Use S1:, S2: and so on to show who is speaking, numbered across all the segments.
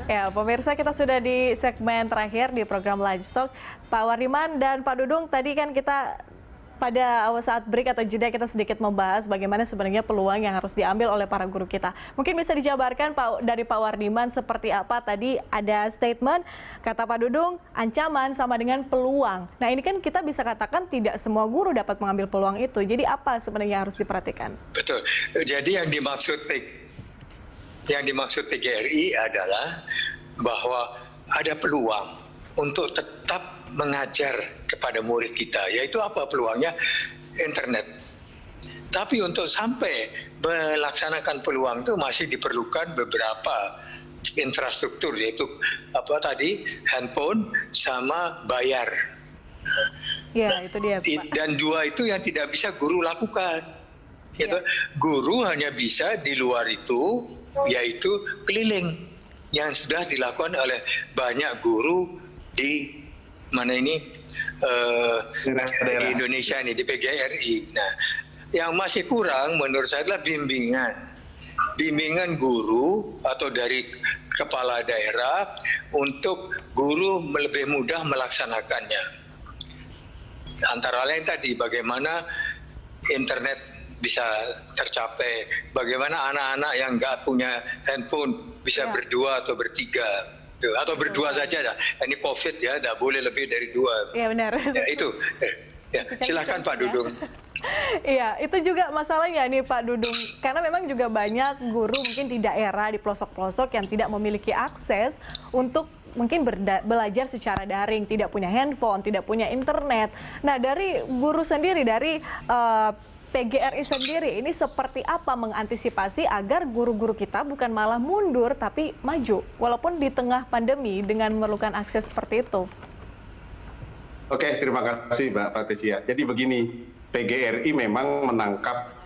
S1: Ya, pemirsa, kita sudah di segmen terakhir di program Lunch Talk. Pak Wardiman dan Pak Dudung, tadi kan kita pada saat break atau jeda kita sedikit membahas bagaimana sebenarnya peluang yang harus diambil oleh para guru kita. Mungkin bisa dijabarkan dari Pak Wardiman seperti apa tadi ada statement, kata Pak Dudung, ancaman sama dengan peluang. Nah ini kan kita bisa katakan tidak semua guru dapat mengambil peluang itu. Jadi apa sebenarnya harus diperhatikan?
S2: Betul. Jadi yang dimaksud PGRI adalah bahwa ada peluang untuk tetap mengajar kepada murid kita, yaitu apa peluangnya? Internet. Tapi untuk sampai melaksanakan peluang itu masih diperlukan beberapa infrastruktur, yaitu apa tadi, handphone sama bayar.
S1: Ya, itu dia, Pak.
S2: Dan dua itu yang tidak bisa guru lakukan. Gitu. Ya. Guru hanya bisa di luar itu, yaitu keliling yang sudah dilakukan oleh banyak guru di mana ini di Indonesia ini, di PGRI. Nah, yang masih kurang menurut saya adalah bimbingan guru atau dari kepala daerah untuk guru lebih mudah melaksanakannya. Antara lain tadi bagaimana internet bisa tercapai, bagaimana anak-anak yang nggak punya handphone bisa berdua atau bertiga. Atau berdua saja. Ini COVID ya, tidak boleh lebih dari dua.
S1: Iya benar.
S2: Ya, itu. Ya, silakan Pak Dudung.
S1: Iya, itu juga masalahnya nih Pak Dudung. Karena memang juga banyak guru mungkin di daerah, di pelosok-pelosok yang tidak memiliki akses untuk mungkin belajar secara daring, tidak punya handphone, tidak punya internet. Nah, dari guru sendiri, dari PGRI sendiri, ini seperti apa mengantisipasi agar guru-guru kita bukan malah mundur tapi maju, walaupun di tengah pandemi dengan memerlukan akses seperti itu?
S3: Oke, terima kasih Mbak Patricia. Jadi begini, PGRI memang menangkap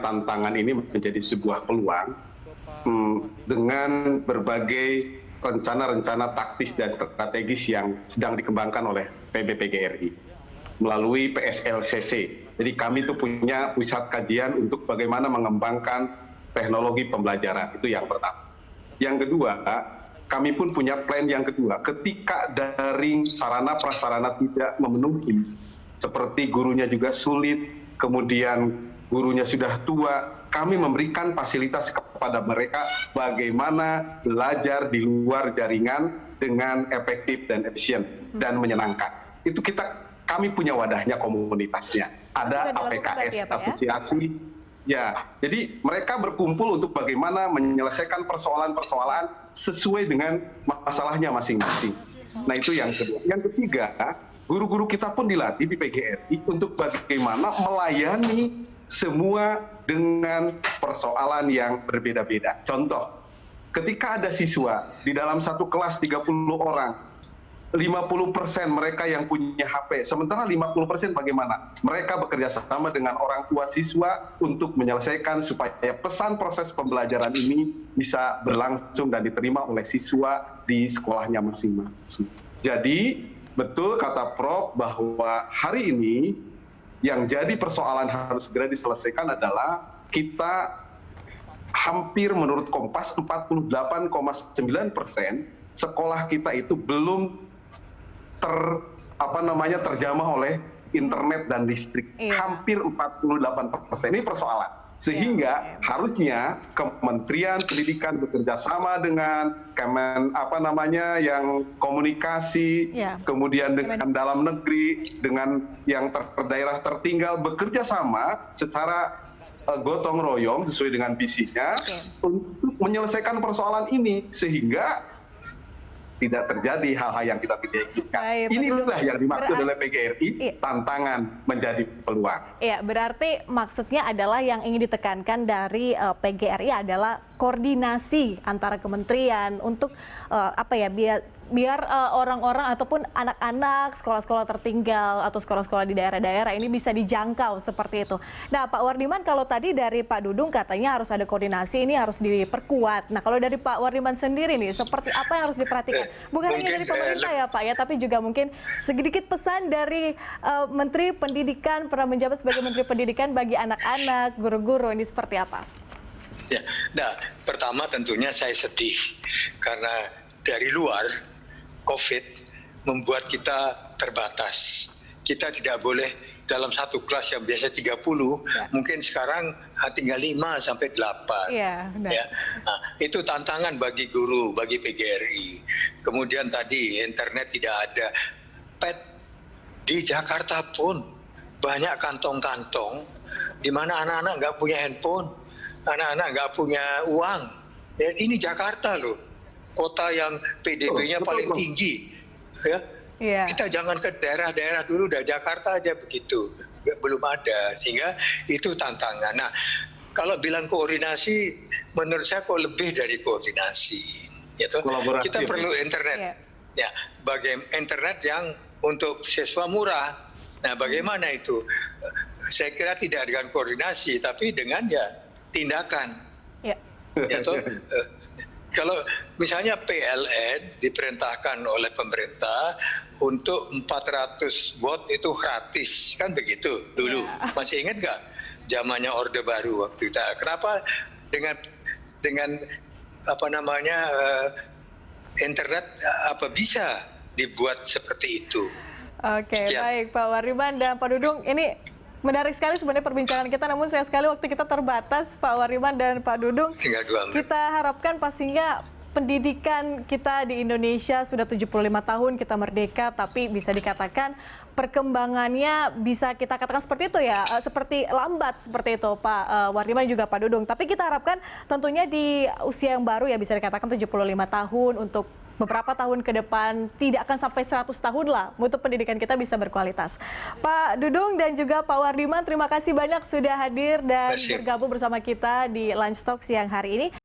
S3: tantangan ini menjadi sebuah peluang dengan berbagai rencana-rencana taktis dan strategis yang sedang dikembangkan oleh PGRI melalui PSLCC. Jadi kami itu punya pusat kajian untuk bagaimana mengembangkan teknologi pembelajaran, itu yang pertama. Yang kedua, kami pun punya plan yang kedua. Ketika daring sarana prasarana tidak memenuhi, seperti gurunya juga sulit, kemudian gurunya sudah tua, kami memberikan fasilitas kepada mereka bagaimana belajar di luar jaringan dengan efektif dan efisien dan menyenangkan. Itu kami punya wadahnya, komunitasnya. Ada APKS, asosiasi. Ya, jadi mereka berkumpul untuk bagaimana menyelesaikan persoalan-persoalan sesuai dengan masalahnya masing-masing. Nah, itu yang kedua. Yang ketiga, guru-guru kita pun dilatih di PGRI untuk bagaimana melayani semua dengan persoalan yang berbeda-beda. Contoh, ketika ada siswa di dalam satu kelas 30 orang, 50% mereka yang punya HP, sementara 50% bagaimana? Mereka bekerja sama dengan orang tua siswa untuk menyelesaikan supaya pesan proses pembelajaran ini bisa berlangsung dan diterima oleh siswa di sekolahnya masing-masing. Jadi, betul kata Prof bahwa hari ini yang jadi persoalan harus segera diselesaikan adalah kita hampir menurut Kompas 48,9% sekolah kita itu belum terjamah oleh internet dan listrik. Hampir 48%. Ini persoalan. Sehingga harusnya Kementerian Pendidikan bekerja sama dengan yang komunikasi, kemudian dengan dalam negeri, dengan yang daerah tertinggal, bekerja sama secara gotong royong sesuai dengan visinya untuk menyelesaikan persoalan ini sehingga tidak terjadi hal-hal yang kita tidak inginkan. Inilah yang dimaksud oleh PGRI, tantangan menjadi peluang.
S1: Iya, berarti maksudnya adalah yang ingin ditekankan dari PGRI adalah koordinasi antara kementerian untuk biar orang-orang ataupun anak-anak sekolah-sekolah tertinggal atau sekolah-sekolah di daerah-daerah ini bisa dijangkau seperti itu. Nah, Pak Wardiman, kalau tadi dari Pak Dudung katanya harus ada koordinasi, ini harus diperkuat. Nah, kalau dari Pak Wardiman sendiri nih, seperti apa yang harus diperhatikan? Bukan hanya dari pemerintah ya Pak ya, tapi juga mungkin sedikit pesan dari Menteri Pendidikan, pernah menjabat sebagai Menteri Pendidikan bagi anak-anak, guru-guru, ini seperti apa?
S2: Ya, nah, pertama tentunya saya sedih karena dari luar COVID membuat kita terbatas. Kita tidak boleh dalam satu kelas yang biasa 30, mungkin sekarang tinggal 5 sampai 8.
S1: Iya, benar.
S2: Ya. Nah, itu tantangan bagi guru, bagi PGRI. Kemudian tadi internet tidak ada. Pet di Jakarta pun banyak kantong-kantong di mana anak-anak nggak punya handphone, anak-anak nggak punya uang. Ya, ini Jakarta loh, kota yang PDB-nya paling tinggi. Ya.
S1: Iya.
S2: Kita jangan ke daerah-daerah dulu, udah Jakarta aja begitu, belum ada, sehingga itu tantangan. Nah, kalau bilang koordinasi, menurut saya kok lebih dari koordinasi. Gitu. Kita perlu internet, ya, bagi internet yang untuk siswa murah. Nah, bagaimana itu? Saya kira tidak dengan koordinasi, tapi dengan ya tindakan.
S1: Ya.
S2: Ya, toh, kalau misalnya PLN diperintahkan oleh pemerintah untuk 400 watt itu gratis, kan begitu dulu.
S1: Ya.
S2: Masih ingat nggak zamannya Orde Baru waktu itu? Kenapa dengan apa namanya internet apa bisa dibuat seperti itu?
S1: Oke,
S2: Sekian.
S1: baik Pak Wariman dan Pak Dudung, ini menarik sekali sebenarnya perbincangan kita, namun sayang sekali waktu kita terbatas, Pak Wariman dan Pak Dudung.
S2: Tinggal 2 menit.
S1: Kita harapkan pastinya pendidikan kita di Indonesia sudah 75 tahun kita merdeka, tapi bisa dikatakan perkembangannya bisa kita katakan seperti itu ya, seperti lambat seperti itu Pak Wariman juga Pak Dudung. Tapi kita harapkan tentunya di usia yang baru ya, bisa dikatakan 75 tahun untuk beberapa tahun ke depan, tidak akan sampai 100 tahun lah, untuk pendidikan kita bisa berkualitas. Pak Dudung dan juga Pak Wardiman, terima kasih banyak sudah hadir dan bergabung bersama kita di Lunch Talk siang hari ini.